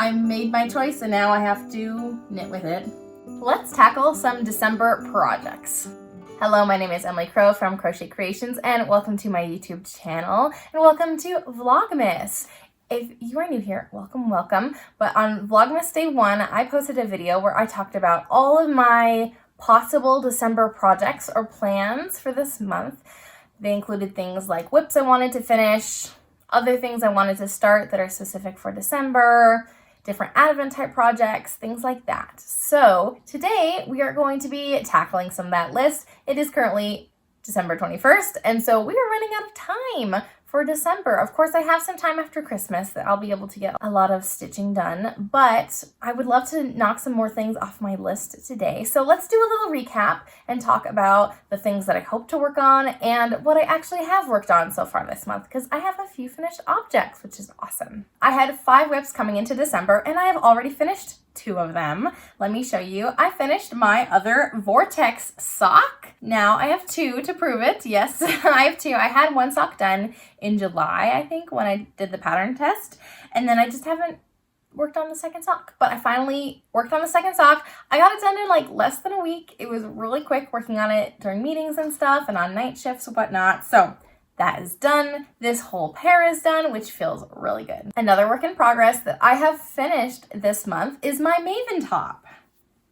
I made my choice and now I have to knit with it. Let's tackle some December projects. Hello, my name is Emily Crow from Crochet Creations and welcome to my YouTube channel and welcome to Vlogmas. If you are new here, welcome. But on Vlogmas Day 1, I posted a video where I talked about all of my possible December projects or plans for this month. They included things like whips I wanted to finish, other things I wanted to start that are specific for December, different Advent type projects, things like that. So today we are going to be tackling some of that list. It is currently December 21st, and so we are running out of time for December. Of course, I have some time after Christmas that I'll be able to get a lot of stitching done, but I would love to knock some more things off my list today. So let's do a little recap and talk about the things that I hope to work on and what I actually have worked on so far this month, because I have a few finished objects, which is awesome. I had 5 whips coming into December and I have already finished 2 of them. Let me show you. I finished my other Vortex sock. Now I have 2 to prove it. Yes, I have 2. I had 1 sock done in July, I think, when I did the pattern test. And then I just haven't worked on the second sock. But I finally worked on the second sock. I got it done in like less than a week. It was really quick working on it during meetings and stuff and on night shifts and whatnot. So that is done. This whole pair is done, which feels really good. Another work in progress that I have finished this month is my Maven top.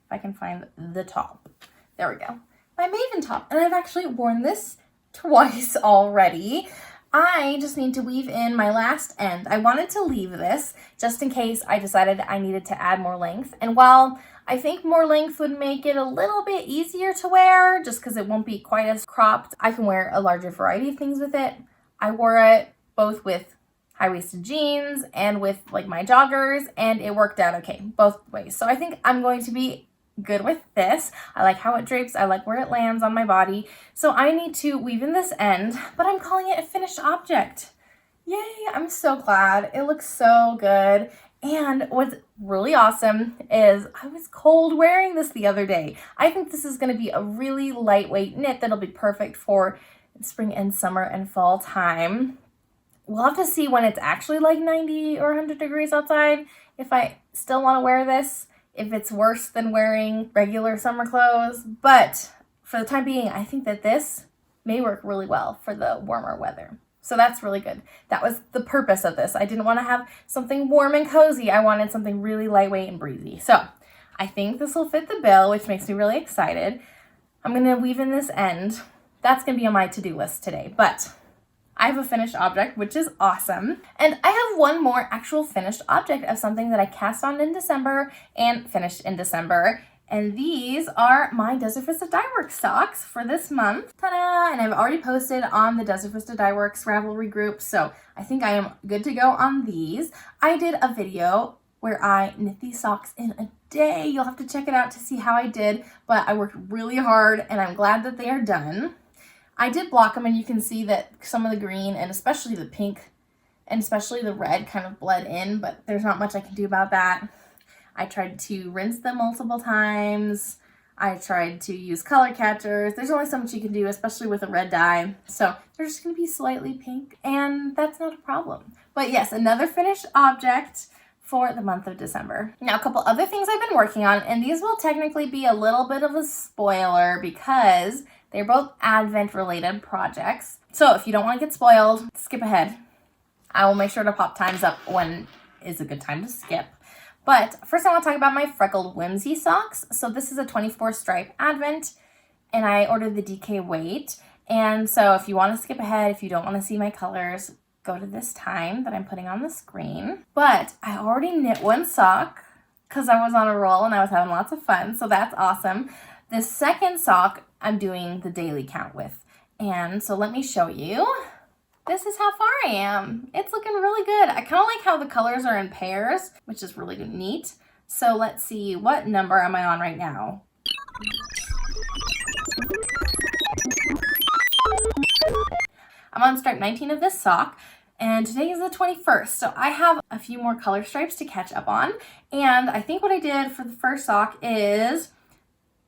If I can find the top. There we go. My Maven top. And I've actually worn this twice already. I just need to weave in my last end. I wanted to leave this just in case I decided I needed to add more length. And while I think more length would make it a little bit easier to wear, just because it won't be quite as cropped, I can wear a larger variety of things with it. I wore it both with high-waisted jeans and with like my joggers, and it worked out okay both ways. So I think I'm going to be good with this. I like how it drapes. I like where it lands on my body. So I need to weave in this end, but I'm calling it a finished object. Yay, I'm so glad. It looks so good. And what's really awesome is I was cold wearing this the other day. I think this is going to be a really lightweight knit that'll be perfect for spring and summer and fall time. We'll have to see when it's actually like 90 or 100 degrees outside if I still want to wear this, if it's worse than wearing regular summer clothes. But for the time being, I think that this may work really well for the warmer weather. So that's really good. That was the purpose of this. I didn't want to have something warm and cozy. I wanted something really lightweight and breezy. So I think this will fit the bill, which makes me really excited. I'm going to weave in this end. That's going to be on my to-do list today. But I have a finished object, which is awesome. And I have one more actual finished object of something that I cast on in December and finished in December. And these are my Days of Vlogmas dye work socks for this month. Ta-da! And I've already posted on the Days of Vlogmas dye works Ravelry group, so I think I am good to go on these. I did a video where I knit these socks in a day. You'll have to check it out to see how I did, but I worked really hard and I'm glad that they are done. I did block them and you can see that some of the green and especially the pink and especially the red kind of bled in, but there's not much I can do about that. I tried to rinse them multiple times. I tried to use color catchers. There's only so much you can do, especially with a red dye. So they're just going to be slightly pink, and that's not a problem. But yes, another finished object for the month of December. Now, a couple other things I've been working on, and these will technically be a little bit of a spoiler because they're both Advent-related projects. So if you don't want to get spoiled, skip ahead. I will make sure to pop times up when is a good time to skip. But first I want to talk about my Freckled Whimsy socks. So this is a 24 stripe Advent and I ordered the DK weight. And so if you want to skip ahead, if you don't want to see my colors, go to this time that I'm putting on the screen. But I already knit 1 sock because I was on a roll and I was having lots of fun. So that's awesome. The second sock I'm doing the daily count with. And so let me show you. This is how far I am. It's looking really good. I kind of like how the colors are in pairs, which is really neat. So let's see, what number am I on right now? I'm on stripe 19 of this sock, and today is the 21st. So I have a few more color stripes to catch up on. And I think what I did for the first sock is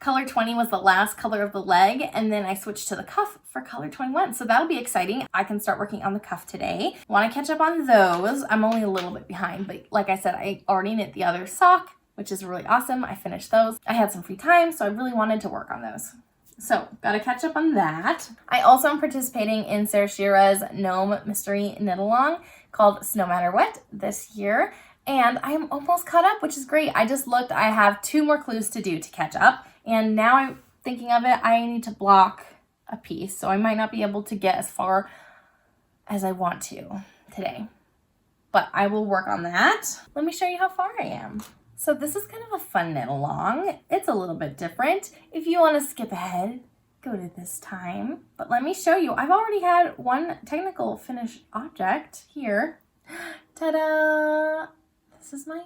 Color 20 was the last color of the leg, and then I switched to the cuff for color 21. So that'll be exciting. I can start working on the cuff today. Want to catch up on those. I'm only a little bit behind, but like I said, I already knit the other sock, which is really awesome. I finished those. I had some free time, so I really wanted to work on those. So gotta catch up on that. I also am participating in Sarah Shira's Gnome Mystery Knit Along called Snow Matter What this year. And I am almost caught up, which is great. I just looked, I have 2 more clues to do to catch up. And now I'm thinking of it, I need to block a piece. So I might not be able to get as far as I want to today. But I will work on that. Let me show you how far I am. So this is kind of a fun knit along. It's a little bit different. If you want to skip ahead, go to this time. But let me show you. I've already had one technical finished object here. Ta-da! This is my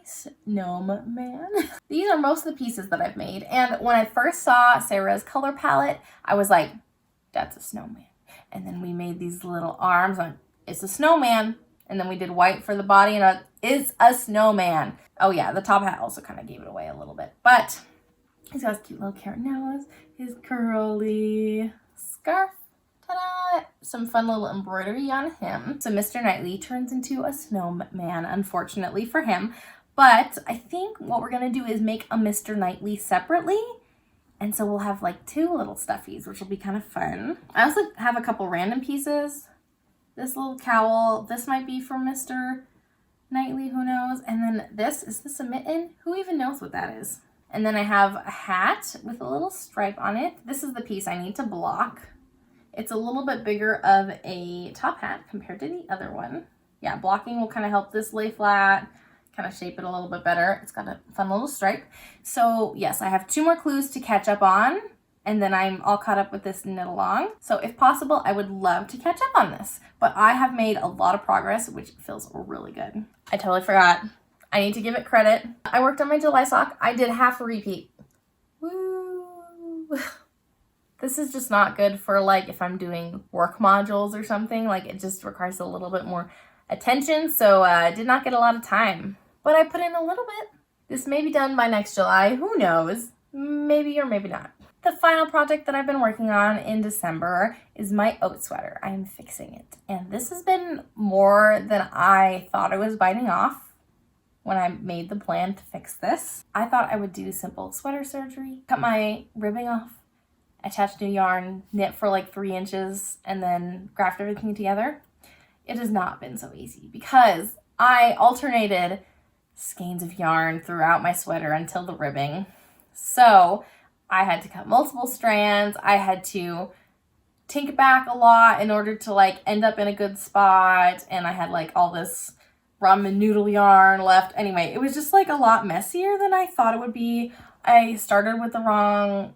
gnome man. These are most of the pieces that I've made. And when I first saw Sarah's color palette, I was like, that's a snowman. And then we made these little arms on, it's a snowman. And then we did white for the body and it's a snowman. Oh yeah, the top hat also kind of gave it away a little bit. But he's got his cute little carrot nose, his curly scarf. Ta-da! Some fun little embroidery on him. So Mr. Knightley turns into a snowman, unfortunately for him. But I think what we're going to do is make a Mr. Knightley separately. And so we'll have like 2 little stuffies, which will be kind of fun. I also have a couple random pieces. This little cowl, this might be for Mr. Knightley, who knows? And then is this a mitten? Who even knows what that is? And then I have a hat with a little stripe on it. This is the piece I need to block. It's a little bit bigger of a top hat compared to the other one. Yeah, blocking will kind of help this lay flat, kind of shape it a little bit better. It's got a fun little stripe. So yes, I have 2 more clues to catch up on, and then I'm all caught up with this knit along. So if possible, I would love to catch up on this. But I have made a lot of progress, which feels really good. I totally forgot. I need to give it credit. I worked on my July sock. I did half a repeat. Woo! This is just not good for like if I'm doing work modules or something. Like it just requires a little bit more attention. So I did not get a lot of time. But I put in a little bit. This may be done by next July. Who knows? Maybe or maybe not. The final project that I've been working on in December is my oat sweater. I am fixing it. And this has been more than I thought I was biting off when I made the plan to fix this. I thought I would do simple sweater surgery, cut my ribbing off, attach new yarn, knit for like 3 inches, and then graft everything together. It has not been so easy because I alternated skeins of yarn throughout my sweater until the ribbing. So I had to cut multiple strands. I had to tink back a lot in order to like end up in a good spot. And I had like all this ramen noodle yarn left. Anyway, it was just like a lot messier than I thought it would be. I started with the wrong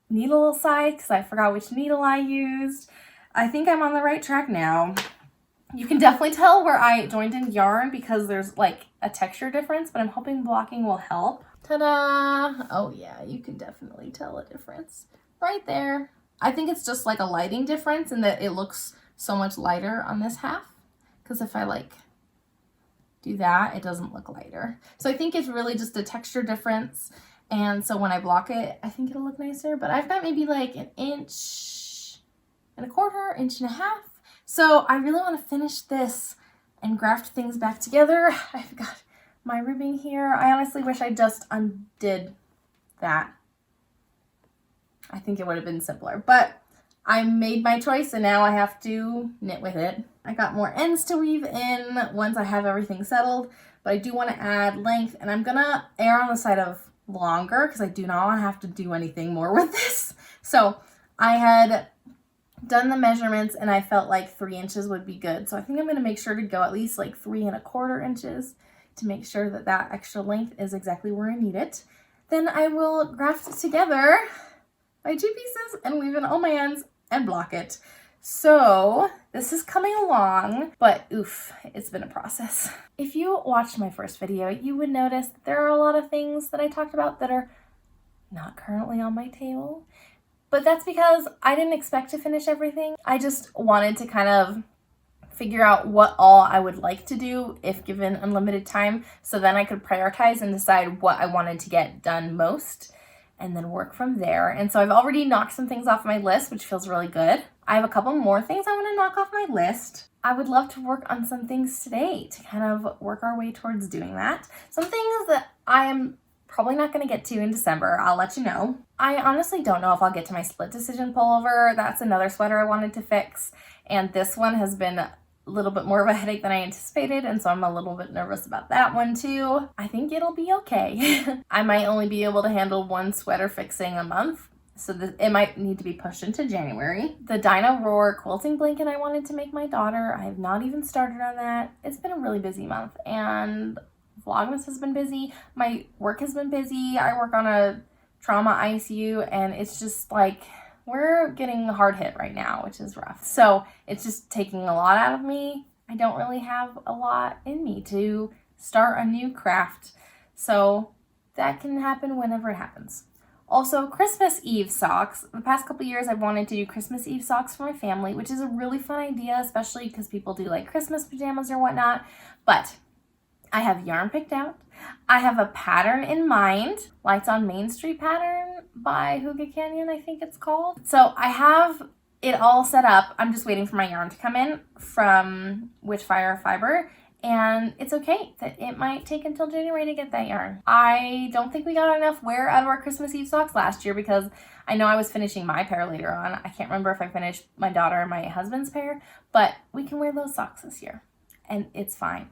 needle size because I forgot which needle I used. I think I'm on the right track now. You can definitely tell where I joined in yarn because there's like a texture difference, but I'm hoping blocking will help. Ta-da! Oh yeah, you can definitely tell a difference right there. I think it's just like a lighting difference in that it looks so much lighter on this half. Because if I like do that, it doesn't look lighter. So I think it's really just a texture difference. And so when I block it, I think it'll look nicer. But I've got maybe like 1.25 inches, 1.5 inches. So I really want to finish this and graft things back together. I've got my ribbing here. I honestly wish I just undid that. I think it would have been simpler, but I made my choice and now I have to knit with it. I got more ends to weave in once I have everything settled, but I do want to add length, and I'm gonna err on the side of longer because I do not want to have to do anything more with this. So I had done the measurements and I felt like 3 inches would be good. So I think I'm going to make sure to go at least like 3.25 inches to make sure that that extra length is exactly where I need it. Then I will graft it together my 2 pieces and weave in all my ends and block it. So this is coming along, but oof, it's been a process. If you watched my first video, you would notice that there are a lot of things that I talked about that are not currently on my table. But that's because I didn't expect to finish everything. I just wanted to kind of figure out what all I would like to do if given unlimited time, so then I could prioritize and decide what I wanted to get done most. and then work from there. And so I've already knocked some things off my list, which feels really good. I have a couple more things I want to knock off my list. I would love to work on some things today to kind of work our way towards doing that. Some things that I am probably not going to get to in December. I'll let you know. I honestly don't know if I'll get to my split decision pullover. That's another sweater I wanted to fix. And this one has been a little bit more of a headache than I anticipated, and so I'm a little bit nervous about that one too. I think it'll be okay. I might only be able to handle one sweater fixing a month, so it might need to be pushed into January. The Dino Roar quilting blanket I wanted to make my daughter, I have not even started on that. It's been a really busy month, and Vlogmas has been busy. My work has been busy. I work on a trauma ICU, and it's just like, we're getting hard hit right now, which is rough. So it's just taking a lot out of me. I don't really have a lot in me to start a new craft. So that can happen whenever it happens. Also, Christmas Eve socks. The past couple years I've wanted to do Christmas Eve socks for my family, which is a really fun idea, especially because people do like Christmas pajamas or whatnot. But I have yarn picked out. I have a pattern in mind, Lights on Main Street pattern by Huga Canyon, I think it's called. So I have it all set up. I'm just waiting for my yarn to come in from Witchfire Fiber, and it's okay that it might take until January to get that yarn. I don't think we got enough wear out of our Christmas Eve socks last year because I know I was finishing my pair later on. I can't remember if I finished my daughter and my husband's pair, but we can wear those socks this year, and it's fine.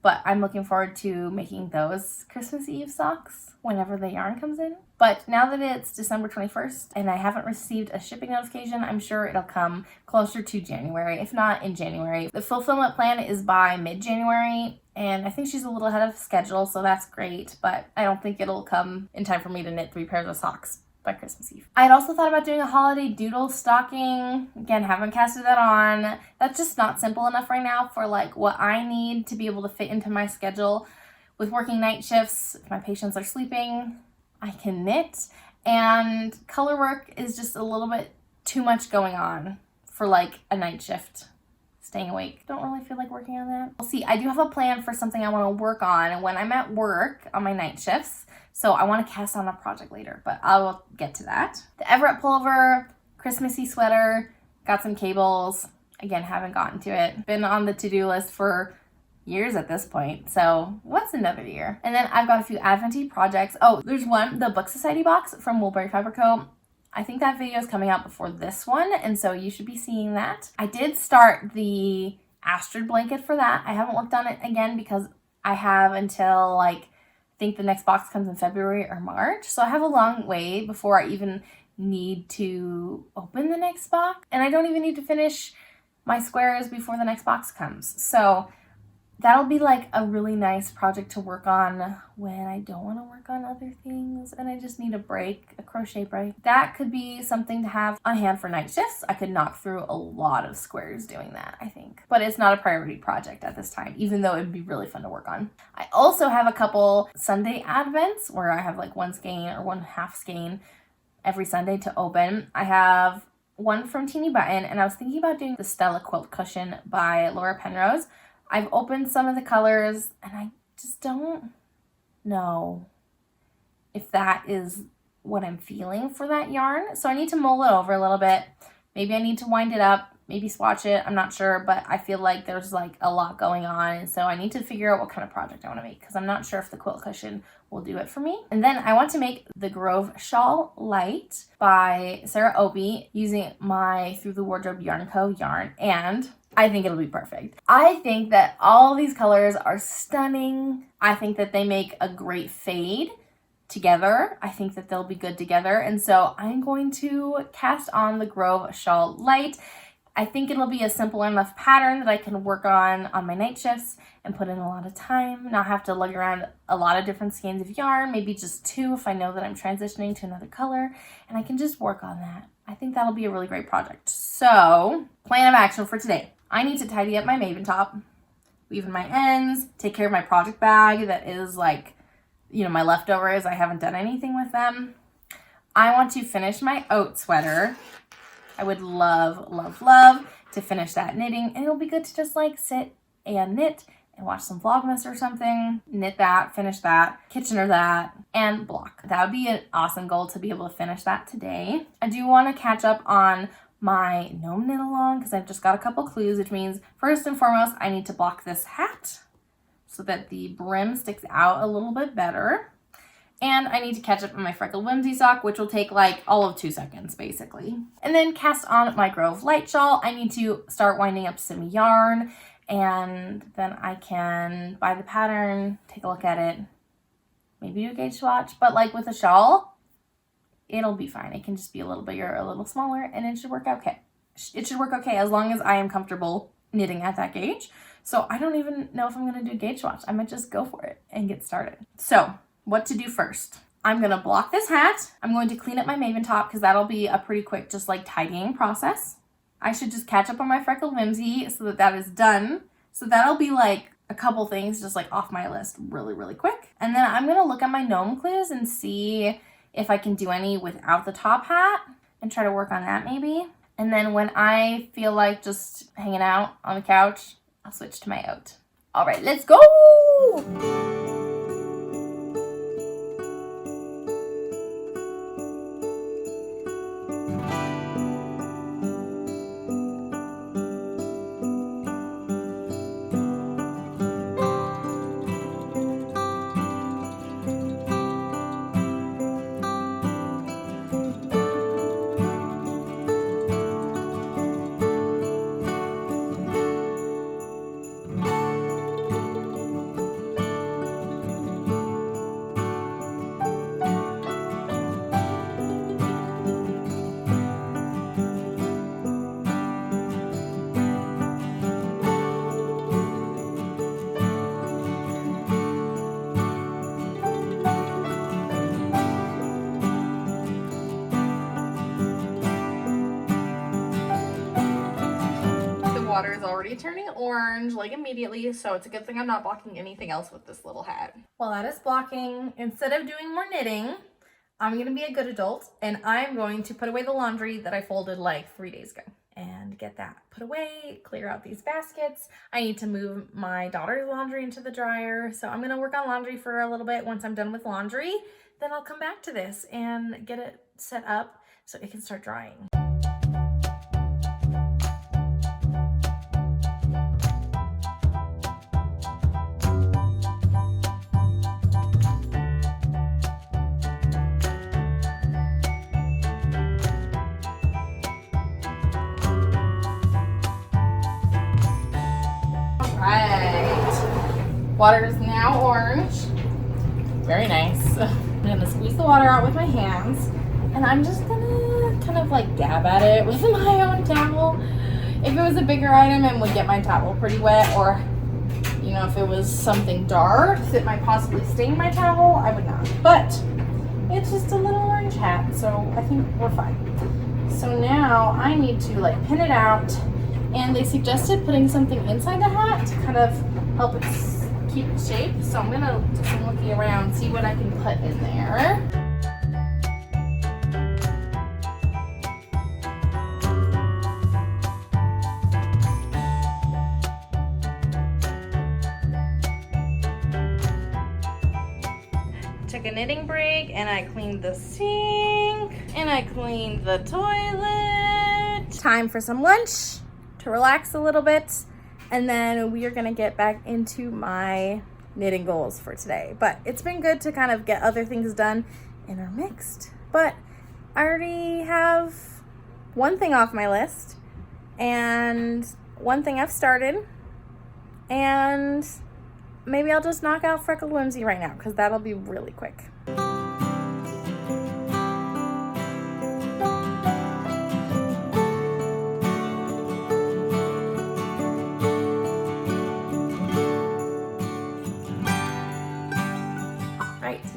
But I'm looking forward to making those Christmas Eve socks whenever the yarn comes in. But now that it's December 21st and I haven't received a shipping notification, I'm sure it'll come closer to January, if not in January. The fulfillment plan is by mid-January, and I think she's a little ahead of schedule, so that's great. But I don't think it'll come in time for me to knit 3 pairs of socks by Christmas Eve. I had also thought about doing a holiday doodle stocking. Again, haven't casted that on. That's just not simple enough right now for like what I need to be able to fit into my schedule. With working night shifts, if my patients are sleeping, I can knit, and color work is just a little bit too much going on for like a night shift. Staying awake. Don't really feel like working on that. We'll see. I do have a plan for something I want to work on when I'm at work on my night shifts. So I want to cast on a project later, but I will get to that. The Everett pullover, Christmassy sweater, got some cables. Again, haven't gotten to it. Been on the to-do list for years at this point. So what's another year? And then I've got a few Adventy projects. Oh, there's one, the Book Society box from Woolberry Fiber Co. I think that video is coming out before this one, and so you should be seeing that. I did start the Astrid blanket for that. I haven't worked on it again because I have until like, I think the next box comes in February or March. So I have a long way before I even need to open the next box. And I don't even need to finish my squares before the next box comes. So that'll be like a really nice project to work on when I don't want to work on other things and I just need a break, a crochet break. That could be something to have on hand for night shifts. I could knock through a lot of squares doing that, I think. But it's not a priority project at this time, even though it'd be really fun to work on. I also have a couple Sunday advents where I have like one skein or one half skein every Sunday to open. I have one from Teeny Button, and I was thinking about doing the Stella Quilt Cushion by Laura Penrose. I've opened some of the colors and I just don't know if that is what I'm feeling for that yarn. So I need to mull it over a little bit. Maybe I need to wind it up, maybe swatch it. I'm not sure, but I feel like there's like a lot going on. And so I need to figure out what kind of project I want to make because I'm not sure if the quilt cushion will do it for me. And then I want to make the Grove Shawl Light by Sarah Opie using my Through the Wardrobe Yarn Co. yarn, and I think it'll be perfect. I think that all these colors are stunning. I think that they make a great fade together. I think that they'll be good together. And so I'm going to cast on the Grove Shawl Light. I think it'll be a simple enough pattern that I can work on my night shifts and put in a lot of time, not have to lug around a lot of different skeins of yarn, maybe just 2 if I know that I'm transitioning to another color, and I can just work on that. I think that'll be a really great project. So, plan of action for today. I need to tidy up my Maven top, weave in my ends, take care of my project bag that is like, you know, my leftovers. I haven't done anything with them. I want to finish my oat sweater. I would love, love, love to finish that knitting, and it'll be good to just like sit and knit and watch some Vlogmas or something, knit that, finish that, Kitchener that, and block. That would be an awesome goal to be able to finish that today. I do want to catch up on my gnome knit along because I've just got a couple clues, which means first and foremost, I need to block this hat so that the brim sticks out a little bit better. And I need to catch up on my Freckled Whimsy sock, which will take like all of 2 seconds basically. And then cast on my Grove Light Shawl. I need to start winding up some yarn, and then I can buy the pattern, take a look at it, maybe do a gauge swatch. But like with a shawl, it'll be fine. It can just be a little bigger, a little smaller, and it should work okay. It should work okay as long as I am comfortable knitting at that gauge. So I don't even know if I'm gonna do a gauge swatch. I might just go for it and get started. So what to do first? I'm gonna block this hat. I'm going to clean up my Maven top because that'll be a pretty quick, just like tidying process. I should just catch up on my Freckled Whimsy so that that is done. So that'll be like a couple things just like off my list really, really quick. And then I'm gonna look at my gnome clues and see if I can do any without the top hat and try to work on that maybe. And then when I feel like just hanging out on the couch, I'll switch to my oat. All right, let's go. Water is already turning orange like immediately, so it's a good thing I'm not blocking anything else with this little hat. While that is blocking, instead of doing more knitting, I'm gonna be a good adult and I'm going to put away the laundry that I folded like 3 days ago and get that put away, clear out these baskets. I need to move my daughter's laundry into the dryer, so I'm gonna work on laundry for a little bit. Once I'm done with laundry, then I'll come back to this and get it set up so it can start drying. Water is now orange. Very nice. I'm gonna squeeze the water out with my hands, and I'm just gonna kind of like dab at it with my own towel. If it was a bigger item and would get my towel pretty wet, or you know, if it was something dark that might possibly stain my towel, I would not. But it's just a little orange hat, so I think we're fine. So now I need to like pin it out, and they suggested putting something inside the hat to kind of help it keep its shape. So I'm gonna do some looking around, see what I can put in there. Took a knitting break and I cleaned the sink and I cleaned the toilet. Time for some lunch to relax a little bit, and then we are gonna get back into my knitting goals for today. But it's been good to kind of get other things done intermixed. But I already have one thing off my list and one thing I've started, and maybe I'll just knock out Freckled Whimsy right now because that'll be really quick.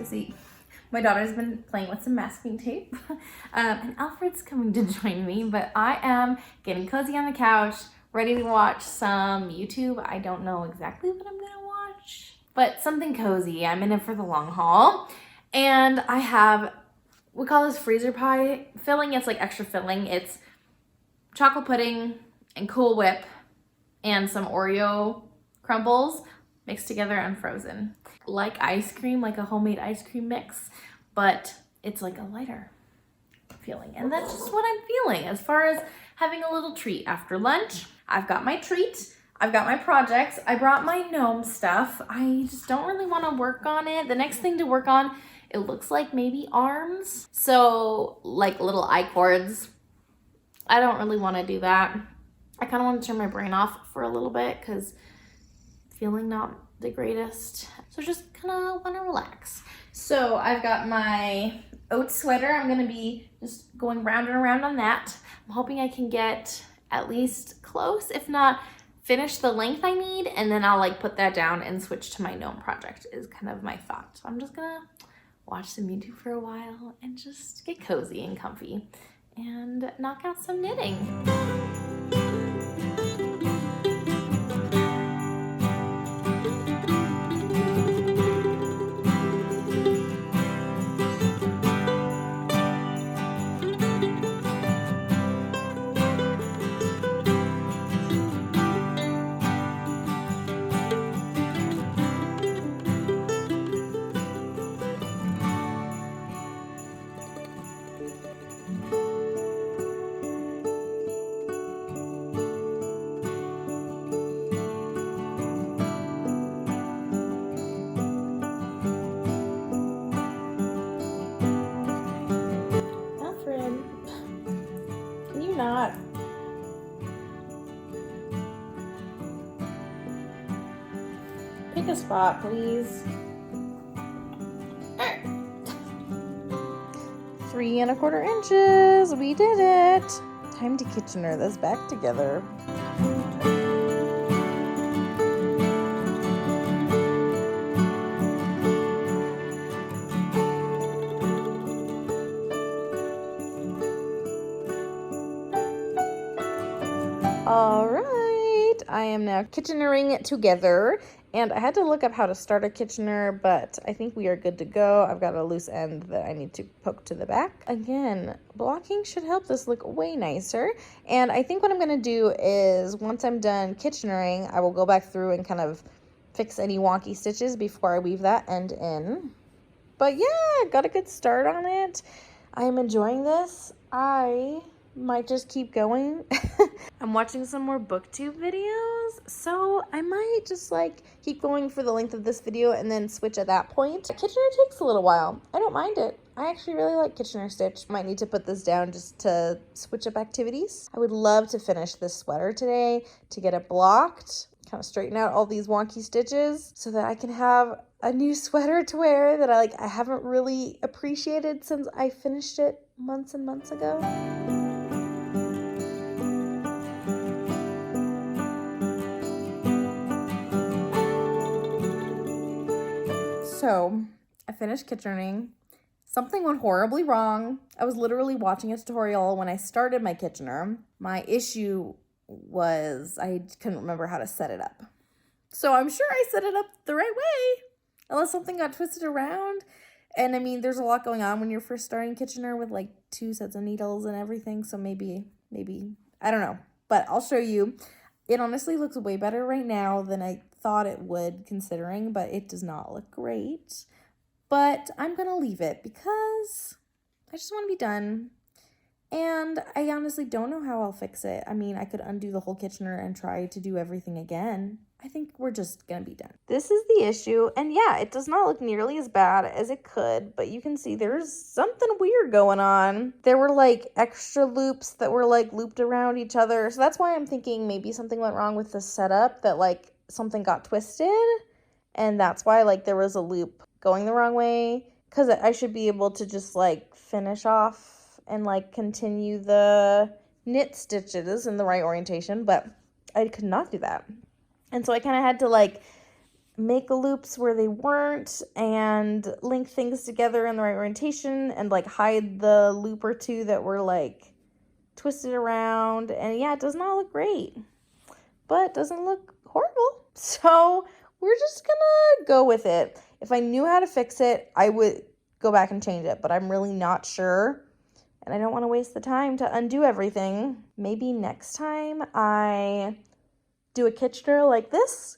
See, my daughter's been playing with some masking tape and Alfred's coming to join me, but I am getting cozy on the couch, ready to watch some YouTube. I don't know exactly what I'm gonna watch, but something cozy. I'm in it for the long haul, and I have, we call this freezer pie filling. It's like extra filling. It's chocolate pudding and Cool Whip and some Oreo crumbles mixed together and frozen. Like ice cream, like a homemade ice cream mix, but it's like a lighter feeling. And that's just what I'm feeling as far as having a little treat after lunch. I've got my treat. I've got my projects. I brought my gnome stuff. I just don't really want to work on it. The next thing to work on, it looks like maybe arms. So like little eye cords. I don't really want to do that. I kind of want to turn my brain off for a little bit because feeling not the greatest. So just kind of want to relax. So I've got my oat sweater. I'm going to be just going round and around on that. I'm hoping I can get at least close, if not finish the length I need, and then I'll like put that down and switch to my gnome project is kind of my thought. So I'm just gonna watch some YouTube for a while and just get cozy and comfy and knock out some knitting. Not. Pick a spot, please. 3 1/4 inches. We did it. Time to Kitchener this back together. All right, I am now Kitchenering together, and I had to look up how to start a Kitchener, but I think we are good to go. I've got a loose end that I need to poke to the back. Again, blocking should help this look way nicer, and I think what I'm going to do is once I'm done Kitchenering, I will go back through and kind of fix any wonky stitches before I weave that end in. But yeah, got a good start on it. I am enjoying this. I might just keep going. I'm watching some more booktube videos, so I might just like keep going for the length of this video and then switch at that point. Kitchener takes a little while. I don't mind it. I actually really like Kitchener stitch. Might need to put this down just to switch up activities. I would love to finish this sweater today to get it blocked, kind of straighten out all these wonky stitches so that I can have a new sweater to wear that I haven't really appreciated since I finished it months and months ago. So I finished Kitchening. Something went horribly wrong. I was literally watching a tutorial when I started my Kitchener. My issue was I couldn't remember how to set it up. So I'm sure I set it up the right way, unless something got twisted around. And I mean, there's a lot going on when you're first starting Kitchener with like 2 sets of needles and everything. So maybe, I don't know. But I'll show you. It honestly looks way better right now than I thought it would, considering, but it does not look great. But I'm going to leave it because I just want to be done. And I honestly don't know how I'll fix it. I mean, I could undo the whole Kitchener and try to do everything again. I think we're just going to be done. This is the issue. And yeah, it does not look nearly as bad as it could, but you can see there's something weird going on. There were like extra loops that were like looped around each other. So that's why I'm thinking maybe something went wrong with the setup, that like something got twisted. And that's why like there was a loop going the wrong way. Because I should be able to just like finish off and like continue the knit stitches in the right orientation. But I could not do that. And so I kind of had to like make loops where they weren't and link things together in the right orientation and like hide the loop or two that were like twisted around. And yeah, it does not look great, but it doesn't look horrible. So we're just gonna go with it. If I knew how to fix it, I would go back and change it, but I'm really not sure. And I don't want to waste the time to undo everything. Maybe next time I do a Kitchener like this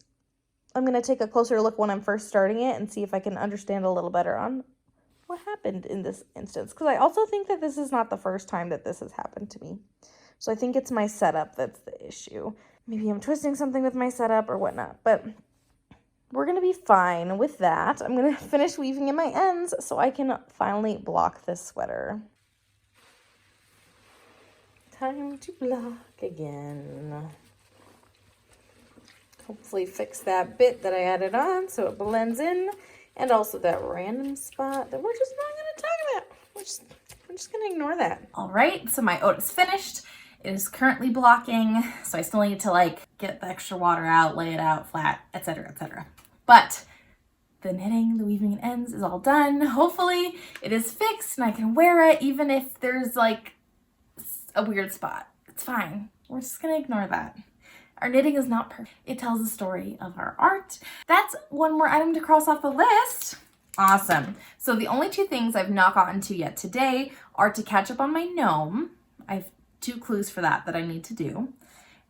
I'm going to take a closer look when I'm first starting it and see if I can understand a little better on what happened in this instance. Because I also think that this is not the first time that this has happened to me. So I think it's my setup that's the issue. Maybe I'm twisting something with my setup or whatnot. But we're going to be fine with that. I'm going to finish weaving in my ends so I can finally block this sweater. Time to block again. Hopefully fix that bit that I added on so it blends in, and also that random spot that we're just not going to talk about. We're just going to ignore that. All right, so my oat is finished. It is currently blocking, so I still need to like get the extra water out, lay it out flat, etc., etc. But the knitting, the weaving and ends is all done. Hopefully it is fixed and I can wear it even if there's like a weird spot. It's fine. We're just going to ignore that. Our knitting is not perfect. It tells the story of our art. That's one more item to cross off the list. Awesome. So the only two things I've not gotten to yet today are to catch up on my gnome. I have 2 clues for that I need to do.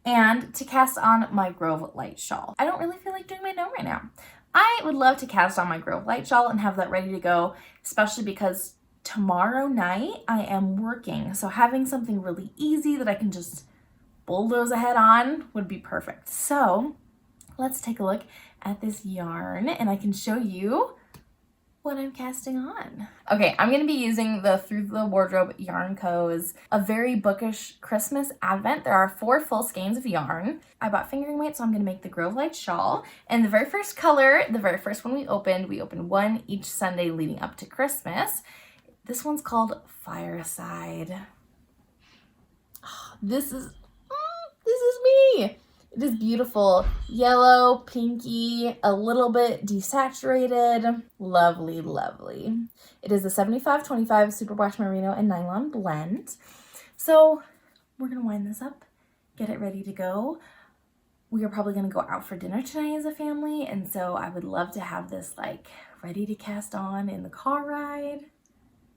And to cast on my Grove Light shawl. I don't really feel like doing my gnome right now. I would love to cast on my Grove Light shawl and have that ready to go, especially because tomorrow night I am working. So having something really easy that I can just bulldoze ahead on would be perfect. So let's take a look at this yarn and I can show you what I'm casting on. Okay, I'm gonna be using the Through the Wardrobe Yarn Co.'s A Very Bookish Christmas Advent. There are 4 full skeins of yarn. I bought fingering weight, so I'm gonna make the Grove Light shawl. And the very first color, the very first one we opened one each Sunday leading up to Christmas. This one's called Fireside. Oh, this is me. It is beautiful. Yellow, pinky, a little bit desaturated. Lovely, lovely. It is a 75-25 superwash merino and nylon blend. So we're gonna wind this up, get it ready to go. We are probably gonna go out for dinner tonight as a family, and so I would love to have this like ready to cast on in the car ride.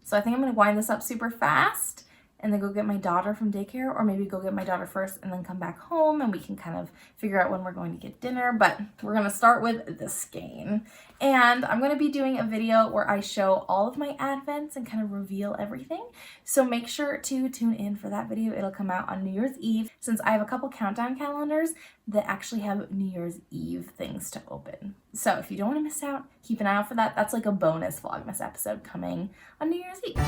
So I think I'm gonna wind this up super fast and then go get my daughter from daycare, or maybe go get my daughter first and then come back home and we can kind of figure out when we're going to get dinner. But we're gonna start with the skein. And I'm gonna be doing a video where I show all of my advents and kind of reveal everything. So make sure to tune in for that video. It'll come out on New Year's Eve, since I have a couple countdown calendars that actually have New Year's Eve things to open. So if you don't wanna miss out, keep an eye out for that. That's like a bonus Vlogmas episode coming on New Year's Eve.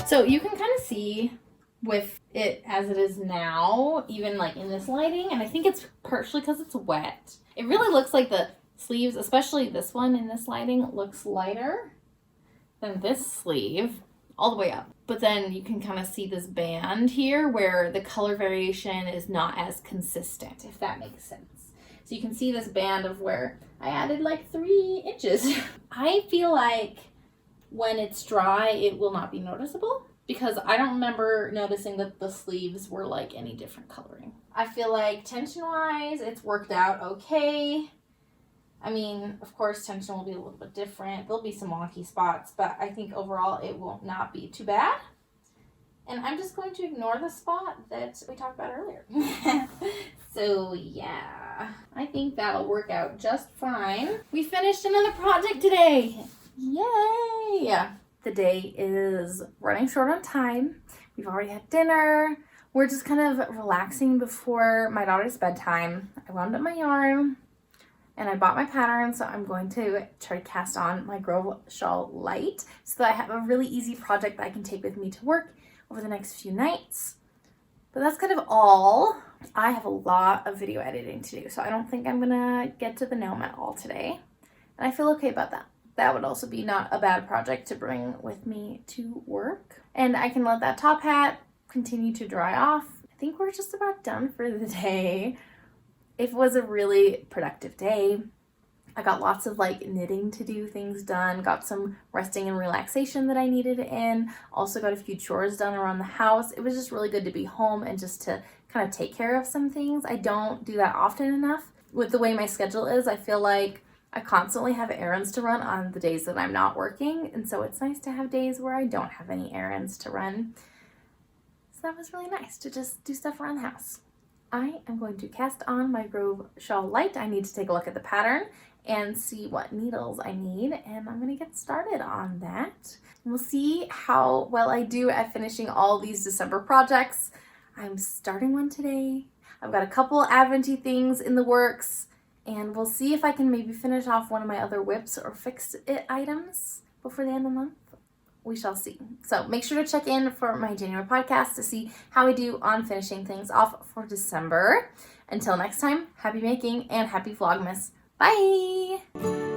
So you can kind of see with it as it is now, even like in this lighting, and I think it's partially because it's wet. It really looks like the sleeves, especially this one in this lighting, looks lighter than this sleeve all the way up. But then you can kind of see this band here where the color variation is not as consistent, if that makes sense. So you can see this band of where I added like 3 inches. I feel like when it's dry, it will not be noticeable, because I don't remember noticing that the sleeves were like any different coloring. I feel like tension-wise, it's worked out okay. I mean, of course, tension will be a little bit different. There'll be some wonky spots, but I think overall it will not be too bad. And I'm just going to ignore the spot that we talked about earlier. So yeah, I think that'll work out just fine. We finished another project today. Yay! The day is running short on time. We've already had dinner. We're just kind of relaxing before my daughter's bedtime. I wound up my yarn and I bought my pattern, so I'm going to try to cast on my Grove Shawl Light so that I have a really easy project that I can take with me to work over the next few nights. But that's kind of all. I have a lot of video editing to do, so I don't think I'm gonna get to the gnome at all today. And I feel okay about that. that would also be not a bad project to bring with me to work. And I can let that top hat continue to dry off. I think we're just about done for the day. It was a really productive day. I got lots of like knitting to do, things done, got some resting and relaxation that I needed in, also got a few chores done around the house. It was just really good to be home and just to kind of take care of some things. I don't do that often enough. With the way my schedule is, I feel like I constantly have errands to run on the days that I'm not working, and so it's nice to have days where I don't have any errands to run. So that was really nice to just do stuff around the house. I am going to cast on my Grove Shawl Light. I need to take a look at the pattern and see what needles I need, and I'm going to get started on that. We'll see how well I do at finishing all these December projects. I'm starting one today. I've got a couple Adventy things in the works, and we'll see if I can maybe finish off one of my other whips or fix-it items before the end of the month. We shall see. So make sure to check in for my January podcast to see how I do on finishing things off for December. Until next time, happy making and happy Vlogmas. Bye!